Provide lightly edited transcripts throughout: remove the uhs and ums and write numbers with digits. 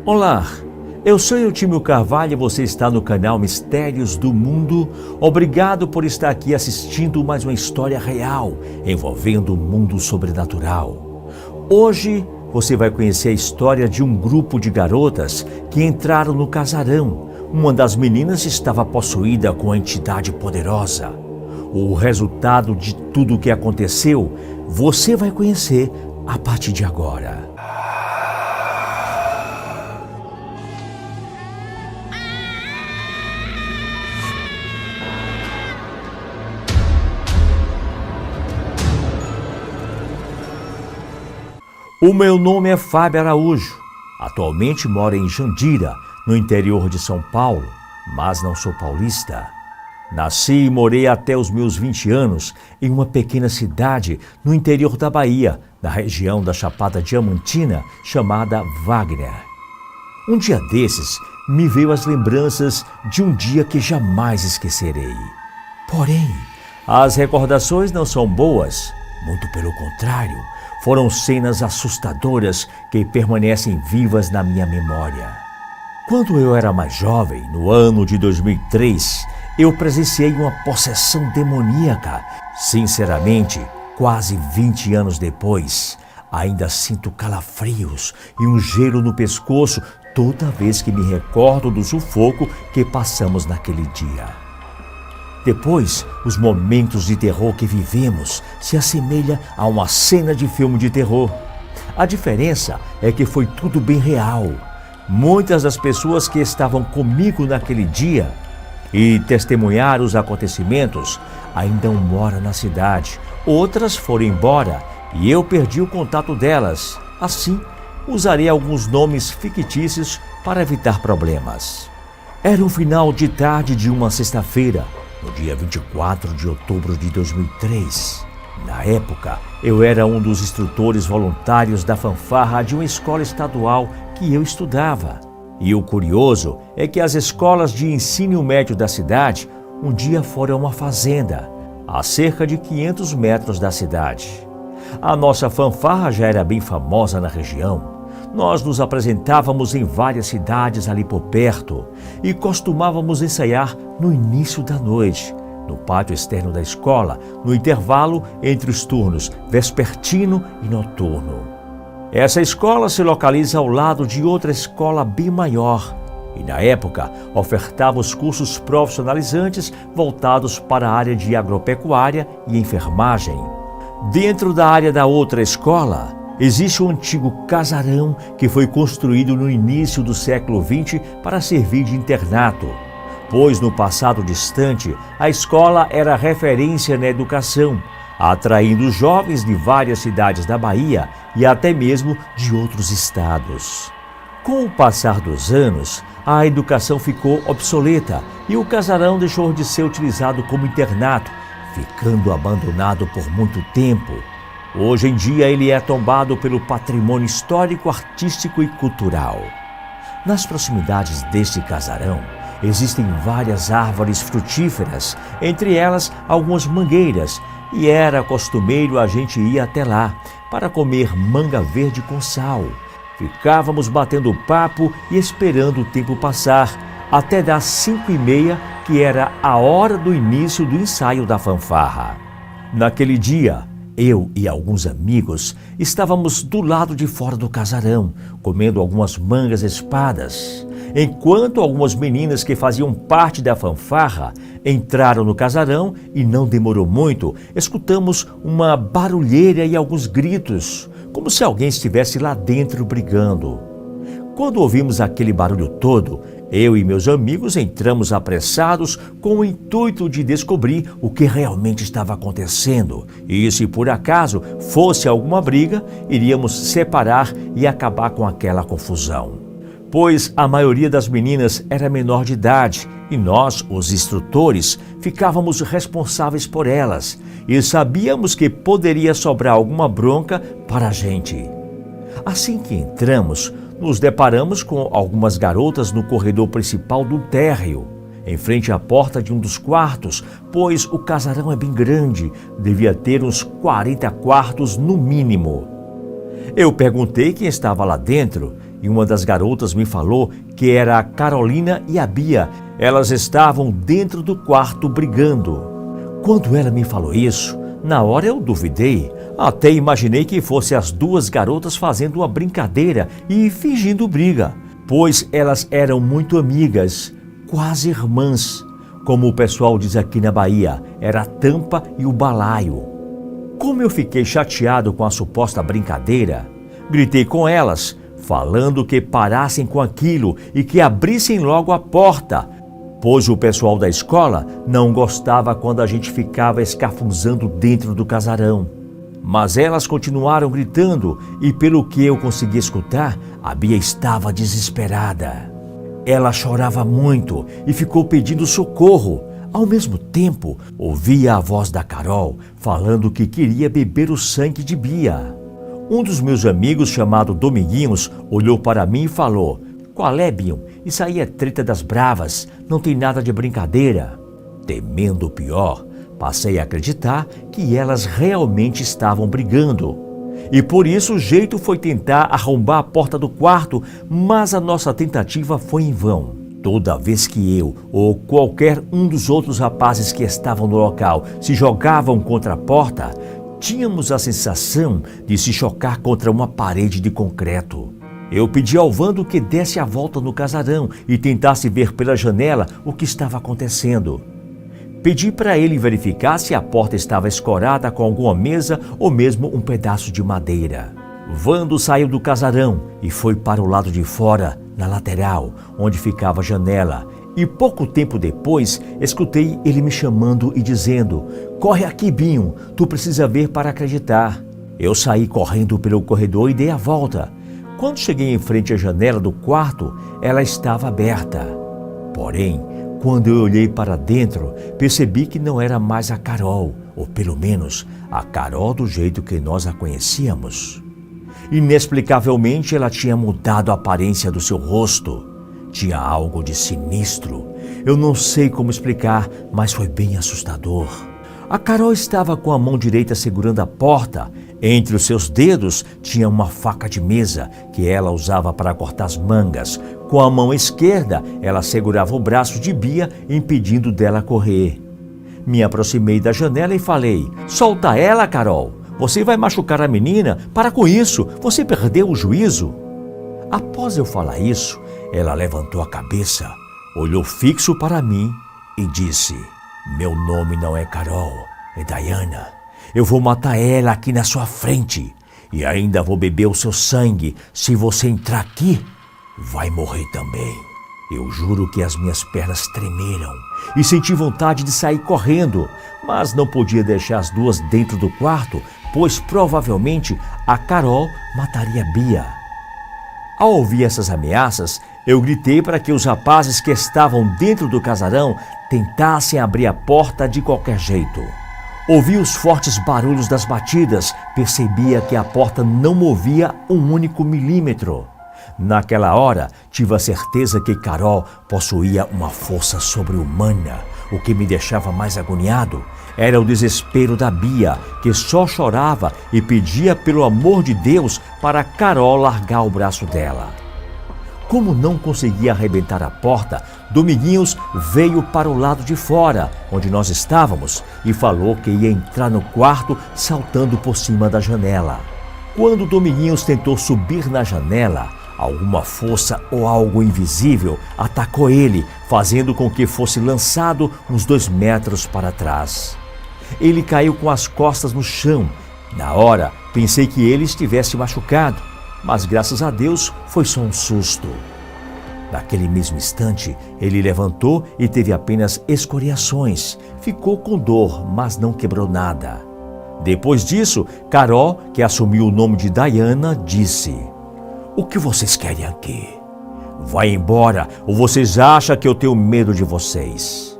Olá, eu sou Eutímio Carvalho e você está no canal Mistérios do Mundo. Obrigado por estar aqui assistindo mais uma história real envolvendo o mundo sobrenatural. Hoje você vai conhecer a história de um grupo de garotas que entraram no casarão. Uma das meninas estava possuída com uma entidade poderosa. O resultado de tudo o que aconteceu, você vai conhecer a partir de agora. O meu nome é Fábio Araújo. Atualmente moro em Jandira, no interior de São Paulo, mas não sou paulista. Nasci e morei até os meus 20 anos em uma pequena cidade no interior da Bahia, na região da Chapada Diamantina, chamada Wagner. Um dia desses, me veio as lembranças de um dia que jamais esquecerei. Porém, as recordações não são boas, muito pelo contrário. Foram cenas assustadoras que permanecem vivas na minha memória. Quando eu era mais jovem, no ano de 2003, eu presenciei uma possessão demoníaca. Sinceramente, quase 20 anos depois, ainda sinto calafrios e um gelo no pescoço toda vez que me recordo do sufoco que passamos naquele dia. Depois, os momentos de terror que vivemos se assemelham a uma cena de filme de terror. A diferença é que foi tudo bem real. Muitas das pessoas que estavam comigo naquele dia e testemunharam os acontecimentos ainda moram na cidade. Outras foram embora e eu perdi o contato delas. Assim, usarei alguns nomes fictícios para evitar problemas. Era um final de tarde de uma sexta-feira, no dia 24 de outubro de 2003. Na época, eu era um dos instrutores voluntários da fanfarra de uma escola estadual que eu estudava. E o curioso é que as escolas de ensino médio da cidade um dia foram a uma fazenda, a cerca de 500 metros da cidade. A nossa fanfarra já era bem famosa na região. Nós nos apresentávamos em várias cidades ali por perto e costumávamos ensaiar no início da noite, no pátio externo da escola, no intervalo entre os turnos vespertino e noturno. Essa escola se localiza ao lado de outra escola bem maior e, na época, ofertava os cursos profissionalizantes voltados para a área de agropecuária e enfermagem. Dentro da área da outra escola, existe um antigo casarão que foi construído no início do século XX para servir de internato, pois no passado distante a escola era referência na educação, atraindo jovens de várias cidades da Bahia e até mesmo de outros estados. Com o passar dos anos, a educação ficou obsoleta e o casarão deixou de ser utilizado como internato, ficando abandonado por muito tempo. Hoje em dia ele é tombado pelo patrimônio histórico, artístico e cultural. Nas proximidades deste casarão existem várias árvores frutíferas, entre elas algumas mangueiras, e era costumeiro a gente ir até lá para comer manga verde com sal. Ficávamos batendo papo e esperando o tempo passar, até das 5h30, que era a hora do início do ensaio da fanfarra. Naquele dia, eu e alguns amigos estávamos do lado de fora do casarão, comendo algumas mangas espadas, enquanto algumas meninas que faziam parte da fanfarra entraram no casarão e não demorou muito, escutamos uma barulheira e alguns gritos, como se alguém estivesse lá dentro brigando. Quando ouvimos aquele barulho todo, eu e meus amigos entramos apressados com o intuito de descobrir o que realmente estava acontecendo. E se por acaso fosse alguma briga, iríamos separar e acabar com aquela confusão. Pois a maioria das meninas era menor de idade e nós, os instrutores, ficávamos responsáveis por elas e sabíamos que poderia sobrar alguma bronca para a gente. Assim que entramos, nos deparamos com algumas garotas no corredor principal do térreo, em frente à porta de um dos quartos, pois o casarão é bem grande, devia ter uns 40 quartos no mínimo. Eu perguntei quem estava lá dentro e uma das garotas me falou que era a Carolina e a Bia. Elas estavam dentro do quarto brigando. Quando ela me falou isso, na hora eu duvidei. Até imaginei que fossem as duas garotas fazendo uma brincadeira e fingindo briga, pois elas eram muito amigas, quase irmãs. Como o pessoal diz aqui na Bahia, era a tampa e o balaio. Como eu fiquei chateado com a suposta brincadeira, gritei com elas, falando que parassem com aquilo e que abrissem logo a porta, pois o pessoal da escola não gostava quando a gente ficava escafunzando dentro do casarão. Mas elas continuaram gritando e, pelo que eu consegui escutar, a Bia estava desesperada. Ela chorava muito e ficou pedindo socorro. Ao mesmo tempo, ouvia a voz da Carol falando que queria beber o sangue de Bia. Um dos meus amigos, chamado Dominguinhos, olhou para mim e falou: "Qual é, Binho? Isso aí é treta das bravas, não tem nada de brincadeira." Temendo o pior, passei a acreditar que elas realmente estavam brigando. E por isso o jeito foi tentar arrombar a porta do quarto, mas a nossa tentativa foi em vão. Toda vez que eu ou qualquer um dos outros rapazes que estavam no local se jogavam contra a porta, tínhamos a sensação de se chocar contra uma parede de concreto. Eu pedi ao Vando que desse a volta no casarão e tentasse ver pela janela o que estava acontecendo. Pedi para ele verificar se a porta estava escorada com alguma mesa ou mesmo um pedaço de madeira. Vando saiu do casarão e foi para o lado de fora, na lateral, onde ficava a janela. E pouco tempo depois, escutei ele me chamando e dizendo: "Corre aqui, Binho, tu precisa ver para acreditar." Eu saí correndo pelo corredor e dei a volta. Quando cheguei em frente à janela do quarto, ela estava aberta. Porém, quando eu olhei para dentro, percebi que não era mais a Carol, ou pelo menos a Carol do jeito que nós a conhecíamos. Inexplicavelmente, ela tinha mudado a aparência do seu rosto. Tinha algo de sinistro. Eu não sei como explicar, mas foi bem assustador. A Carol estava com a mão direita segurando a porta. Entre os seus dedos tinha uma faca de mesa que ela usava para cortar as mangas. Com a mão esquerda, ela segurava o braço de Bia, impedindo dela correr. Me aproximei da janela e falei: "Solta ela, Carol! Você vai machucar a menina? Para com isso! Você perdeu o juízo!" Após eu falar isso, ela levantou a cabeça, olhou fixo para mim e disse: "Meu nome não é Carol, é Diana. Eu vou matar ela aqui na sua frente e ainda vou beber o seu sangue. Se você entrar aqui, vai morrer também." Eu juro que as minhas pernas tremeram e senti vontade de sair correndo, mas não podia deixar as duas dentro do quarto, pois provavelmente a Carol mataria Bia. Ao ouvir essas ameaças, eu gritei para que os rapazes que estavam dentro do casarão tentassem abrir a porta de qualquer jeito. Ouvi os fortes barulhos das batidas, percebia que a porta não movia um único milímetro. Naquela hora, tive a certeza que Carol possuía uma força sobre-humana. O que me deixava mais agoniado era o desespero da Bia, que só chorava e pedia pelo amor de Deus para Carol largar o braço dela. Como não conseguia arrebentar a porta, Dominguinhos veio para o lado de fora, onde nós estávamos, e falou que ia entrar no quarto saltando por cima da janela. Quando Dominguinhos tentou subir na janela, alguma força ou algo invisível atacou ele, fazendo com que fosse lançado uns 2 metros para trás. Ele caiu com as costas no chão. Na hora, pensei que ele estivesse machucado, mas graças a Deus foi só um susto. Naquele mesmo instante, ele levantou e teve apenas escoriações. Ficou com dor, mas não quebrou nada. Depois disso, Carol, que assumiu o nome de Diana, disse: "O que vocês querem aqui? Vai embora ou vocês acham que eu tenho medo de vocês?"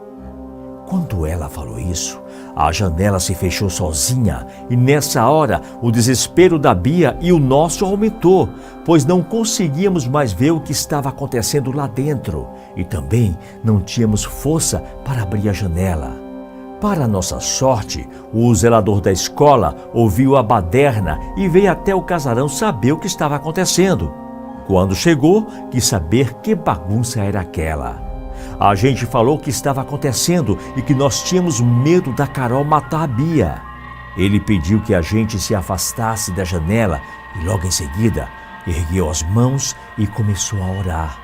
Quando ela falou isso, a janela se fechou sozinha e nessa hora o desespero da Bia e o nosso aumentou, pois não conseguíamos mais ver o que estava acontecendo lá dentro e também não tínhamos força para abrir a janela. Para nossa sorte, o zelador da escola ouviu a baderna e veio até o casarão saber o que estava acontecendo. Quando chegou, quis saber que bagunça era aquela. A gente falou o que estava acontecendo e que nós tínhamos medo da Carol matar a Bia. Ele pediu que a gente se afastasse da janela e logo em seguida ergueu as mãos e começou a orar.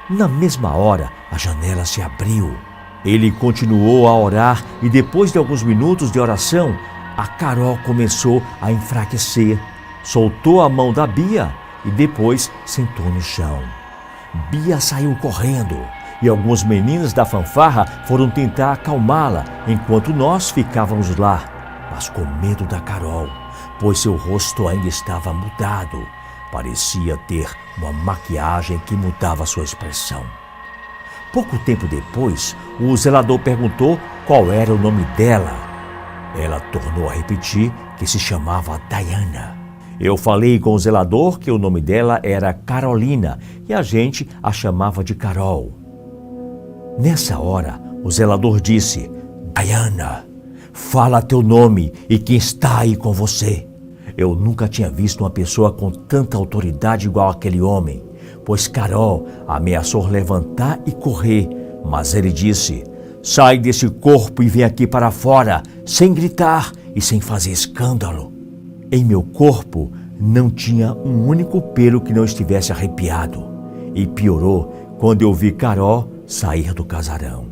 Na mesma hora, a janela se abriu. Ele continuou a orar e depois de alguns minutos de oração, a Carol começou a enfraquecer. Soltou a mão da Bia e depois sentou no chão. Bia saiu correndo e algumas meninas da fanfarra foram tentar acalmá-la enquanto nós ficávamos lá, mas com medo da Carol, pois seu rosto ainda estava mudado. Parecia ter uma maquiagem que mudava sua expressão. Pouco tempo depois, o zelador perguntou qual era o nome dela. Ela tornou a repetir que se chamava Diana. Eu falei com o zelador que o nome dela era Carolina e a gente a chamava de Carol. Nessa hora, o zelador disse: Diana, fala teu nome e quem está aí com você. Eu nunca tinha visto uma pessoa com tanta autoridade igual aquele homem, pois Carol ameaçou levantar e correr, mas ele disse: sai desse corpo e vem aqui para fora, sem gritar e sem fazer escândalo. Em meu corpo não tinha um único pelo que não estivesse arrepiado. E piorou quando eu vi Carol sair do casarão.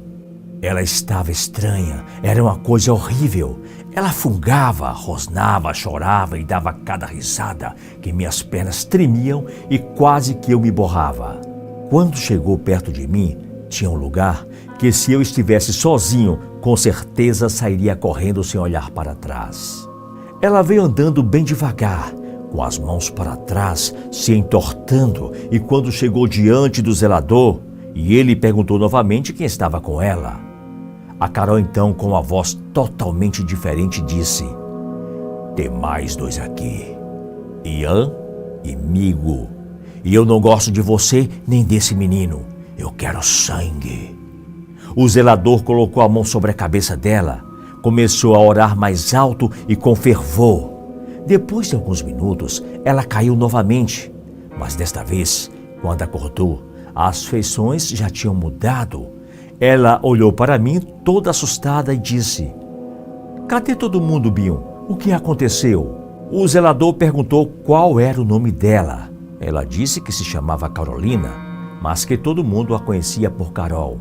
Ela estava estranha, era uma coisa horrível. Ela fungava, rosnava, chorava e dava cada risada que minhas pernas tremiam e quase que eu me borrava. Quando chegou perto de mim, tinha um lugar que se eu estivesse sozinho, com certeza sairia correndo sem olhar para trás. Ela veio andando bem devagar, com as mãos para trás, se entortando, e quando chegou diante do zelador, e ele perguntou novamente quem estava com ela. A Carol então, com uma voz totalmente diferente, disse: tem mais dois aqui, Ian e Migo, e eu não gosto de você nem desse menino, eu quero sangue. O zelador colocou a mão sobre a cabeça dela, começou a orar mais alto e com fervor. Depois de alguns minutos, ela caiu novamente, mas desta vez, quando acordou, as feições já tinham mudado. Ela olhou para mim toda assustada e disse: cadê todo mundo, Bion? O que aconteceu? O zelador perguntou qual era o nome dela. Ela disse que se chamava Carolina, mas que todo mundo a conhecia por Carol.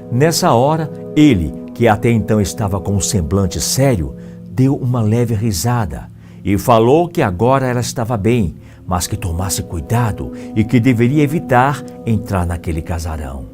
Nessa hora, ele, que até então estava com um semblante sério, deu uma leve risada e falou que agora ela estava bem, mas que tomasse cuidado e que deveria evitar entrar naquele casarão.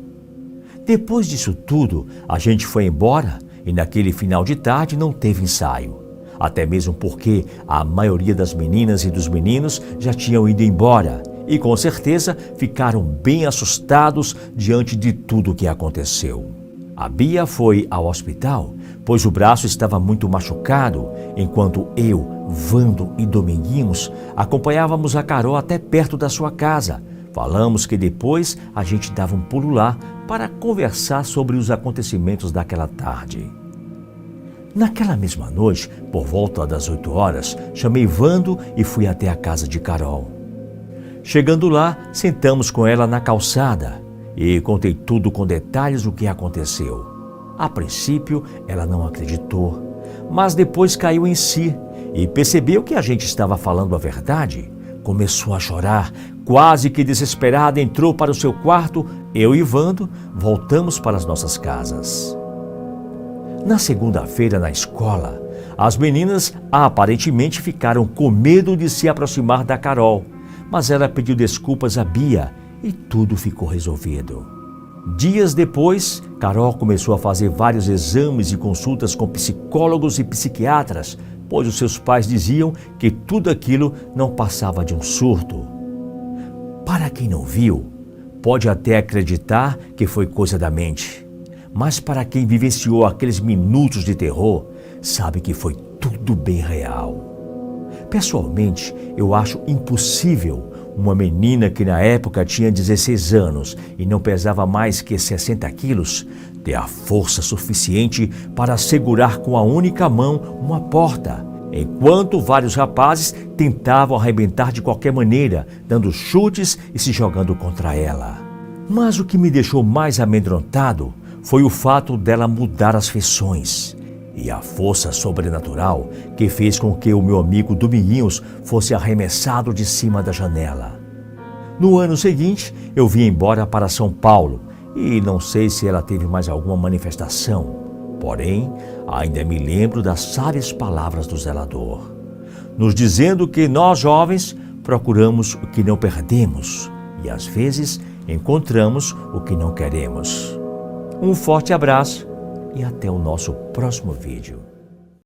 Depois disso tudo, a gente foi embora e naquele final de tarde não teve ensaio. Até mesmo porque a maioria das meninas e dos meninos já tinham ido embora e com certeza ficaram bem assustados diante de tudo o que aconteceu. A Bia foi ao hospital, pois o braço estava muito machucado, enquanto eu, Vando e Dominguinhos acompanhávamos a Carol até perto da sua casa. Falamos que depois a gente dava um pulo lá para conversar sobre os acontecimentos daquela tarde. Naquela mesma noite, por volta das 8 horas, chamei Vando e fui até a casa de Carol. Chegando lá, sentamos com ela na calçada e contei tudo com detalhes o que aconteceu. A princípio, ela não acreditou, mas depois caiu em si e percebeu que a gente estava falando a verdade. Começou a chorar, quase que desesperada, entrou para o seu quarto. Eu e Vando voltamos para as nossas casas. Na segunda-feira, na escola, as meninas aparentemente ficaram com medo de se aproximar da Carol, mas ela pediu desculpas a Bia e tudo ficou resolvido. Dias depois, Carol começou a fazer vários exames e consultas com psicólogos e psiquiatras, pois os seus pais diziam que tudo aquilo não passava de um surto. Para quem não viu, pode até acreditar que foi coisa da mente, mas para quem vivenciou aqueles minutos de terror, sabe que foi tudo bem real. Pessoalmente, eu acho impossível uma menina que na época tinha 16 anos e não pesava mais que 60 quilos ter a força suficiente para segurar com a única mão uma porta, enquanto vários rapazes tentavam arrebentar de qualquer maneira, dando chutes e se jogando contra ela. Mas o que me deixou mais amedrontado foi o fato dela mudar as feições e a força sobrenatural que fez com que o meu amigo Dominguinhos fosse arremessado de cima da janela. No ano seguinte, eu vim embora para São Paulo e não sei se ela teve mais alguma manifestação. Porém, ainda me lembro das sábias palavras do zelador, nos dizendo que nós jovens procuramos o que não perdemos e às vezes encontramos o que não queremos. Um forte abraço e até o nosso próximo vídeo.